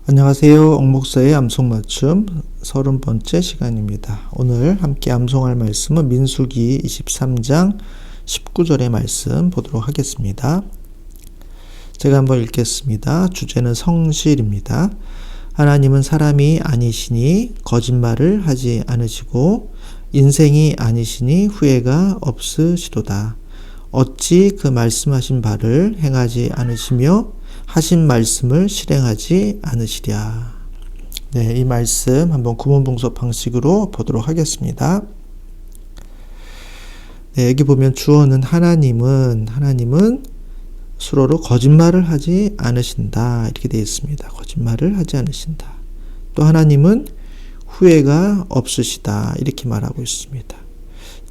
안녕하세요. 옥목사의 암송맞춤 30번째 시간입니다. 오늘 함께 암송할 말씀은 민수기 23장 19절의 말씀 보도록 하겠습니다. 제가 한번 읽겠습니다. 주제는 성실입니다. 하나님은 사람이 아니시니 거짓말을 하지 않으시고 인생이 아니시니 후회가 없으시도다. 어찌 그 말씀하신 바를 행하지 않으시며 하신 말씀을 실행하지 않으시랴. 네, 이 말씀 한번 구문봉섭 방식으로 보도록 하겠습니다. 네, 여기 보면 주어는 하나님은 수로로 거짓말을 하지 않으신다 이렇게 되어 있습니다. 거짓말을 하지 않으신다. 또 하나님은 후회가 없으시다 이렇게 말하고 있습니다.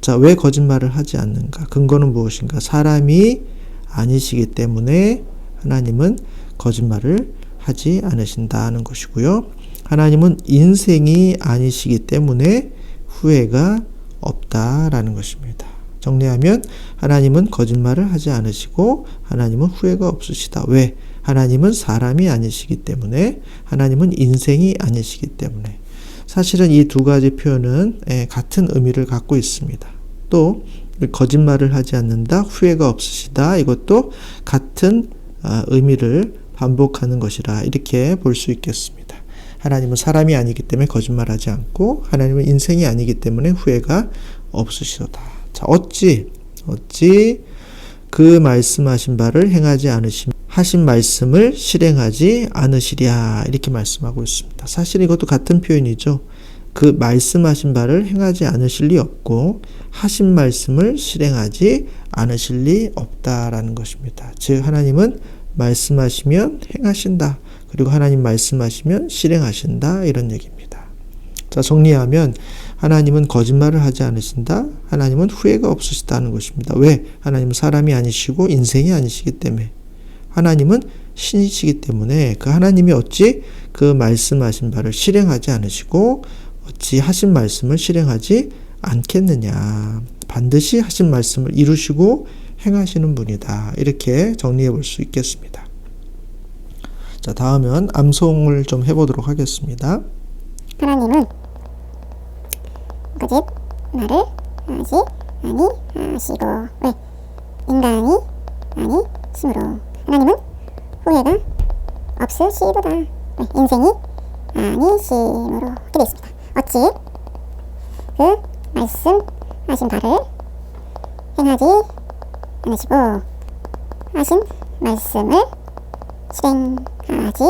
자, 왜 거짓말을 하지 않는가? 근거는 무엇인가? 사람이 아니시기 때문에 하나님은 거짓말을 하지 않으신다는 것이고요. 하나님은 인생이 아니시기 때문에 후회가 없다라는 것입니다. 정리하면 하나님은 거짓말을 하지 않으시고 하나님은 후회가 없으시다. 왜? 하나님은 사람이 아니시기 때문에, 하나님은 인생이 아니시기 때문에. 사실은 이 두 가지 표현은 같은 의미를 갖고 있습니다. 또 거짓말을 하지 않는다, 후회가 없으시다, 이것도 같은 의미를 반복하는 것이라 이렇게 볼 수 있겠습니다. 하나님은 사람이 아니기 때문에 거짓말하지 않고 하나님은 인생이 아니기 때문에 후회가 없으시도다. 자, 어찌 그 말씀하신 바를 행하지 않으시며 하신 말씀을 실행하지 않으시랴 이렇게 말씀하고 있습니다. 사실 이것도 같은 표현이죠. 그 말씀하신 바를 행하지 않으실 리 없고 하신 말씀을 실행하지 않으실 리 없다라는 것입니다. 즉 하나님은 말씀하시면 행하신다. 그리고 하나님 말씀하시면 실행하신다 이런 얘기입니다. 자, 정리하면 하나님은 거짓말을 하지 않으신다. 하나님은 후회가 없으시다는 것입니다. 왜? 하나님은 사람이 아니시고 인생이 아니시기 때문에. 하나님은 신이시기 때문에 그 하나님이 어찌 그 말씀하신 바를 실행하지 않으시고 어찌 하신 말씀을 실행하지 않겠느냐. 반드시 하신 말씀을 이루시고 행하시는 분이다. 이렇게 정리해 볼 수 있겠습니다. 자, 다음은 암송을 좀 해보도록 하겠습니다. 하나님은 거짓말을 하지 아니하시고 왜? 인간이 아니시므로 하나님은 후회가 없으시도다. 왜? 인생이 아니시므로 이렇게 되어 있습니다. 어찌 그 말씀하신 바를 행하지 않으시고 하신 말씀을 실행하지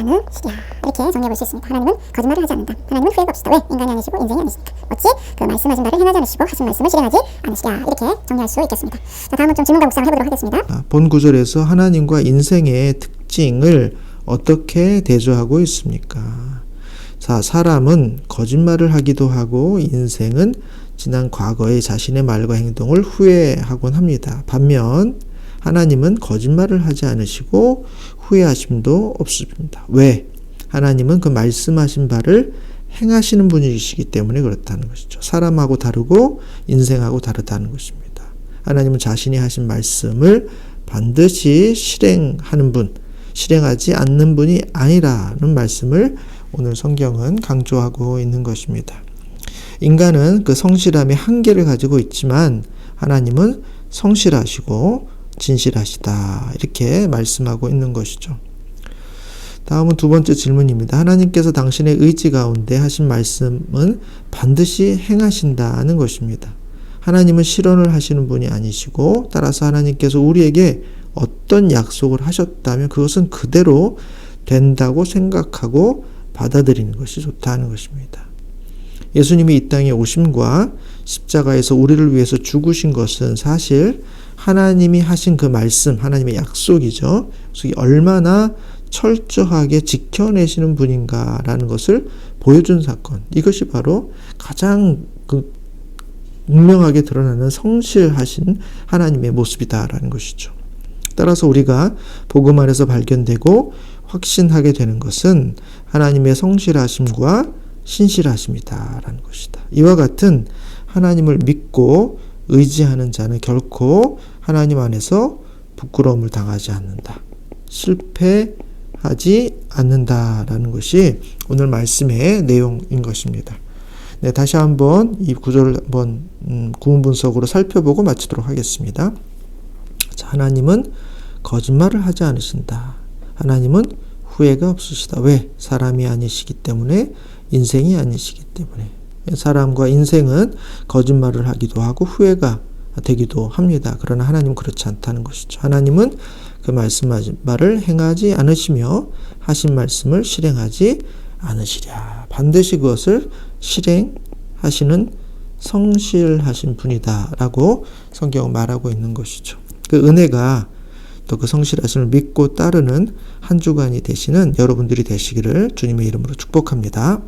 않으시랴 이렇게 정리해볼 수 있습니다. 하나님은 거짓말을 하지 않는다. 하나님은 후회가 없으시다. 왜? 인간이 아니시고 인생이 아니시니까. 어찌 그 말씀하신 바를 행하지 않으시고 하신 말씀을 실행하지 않으시랴 이렇게 정리할 수 있겠습니다. 자, 다음은 좀 질문과 묵상을 해보도록 하겠습니다. 본 구절에서 하나님과 인생의 특징을 어떻게 대조하고 있습니까? 자, 사람은 거짓말을 하기도 하고 인생은 지난 과거의 자신의 말과 행동을 후회하곤 합니다. 반면 하나님은 거짓말을 하지 않으시고 후회하심도 없습니다. 왜? 하나님은 그 말씀하신 바를 행하시는 분이시기 때문에 그렇다는 것이죠. 사람하고 다르고 인생하고 다르다는 것입니다. 하나님은 자신이 하신 말씀을 반드시 실행하는 분, 실행하지 않는 분이 아니라는 말씀을 오늘 성경은 강조하고 있는 것입니다. 인간은 그 성실함의 한계를 가지고 있지만 하나님은 성실하시고 진실하시다 이렇게 말씀하고 있는 것이죠. 다음은 두 번째 질문입니다. 하나님께서 당신의 의지 가운데 하신 말씀은 반드시 행하신다는 것입니다. 하나님은 실언을 하시는 분이 아니시고 따라서 하나님께서 우리에게 어떤 약속을 하셨다면 그것은 그대로 된다고 생각하고 받아들이는 것이 좋다는 것입니다. 예수님이 이 땅에 오심과 십자가에서 우리를 위해서 죽으신 것은 사실 하나님이 하신 그 말씀, 하나님의 약속이죠. 그래서 얼마나 철저하게 지켜내시는 분인가라는 것을 보여준 사건. 이것이 바로 가장 분명하게 드러나는 성실하신 하나님의 모습이다라는 것이죠. 따라서 우리가 복음 안에서 발견되고 확신하게 되는 것은 하나님의 성실하심과 신실하심이다라는 것이다. 이와 같은 하나님을 믿고 의지하는 자는 결코 하나님 안에서 부끄러움을 당하지 않는다. 실패하지 하지 않는다라는 것이 오늘 말씀의 내용인 것입니다. 네, 다시 한번 이 구절을 한번 구문 분석으로 살펴보고 마치도록 하겠습니다. 자, 하나님은 거짓말을 하지 않으신다. 하나님은 후회가 없으시다. 왜? 사람이 아니시기 때문에, 인생이 아니시기 때문에. 사람과 인생은 거짓말을 하기도 하고 후회가 되기도 합니다. 그러나 하나님은 그렇지 않다는 것이죠. 하나님은 그 말씀을 행하지 않으시며 하신 말씀을 실행하지 않으시랴. 반드시 그것을 실행하시는 성실하신 분이다라고 성경은 말하고 있는 것이죠. 그 은혜가 또 그 성실하심을 믿고 따르는 한 주간이 되시는 여러분들이 되시기를 주님의 이름으로 축복합니다.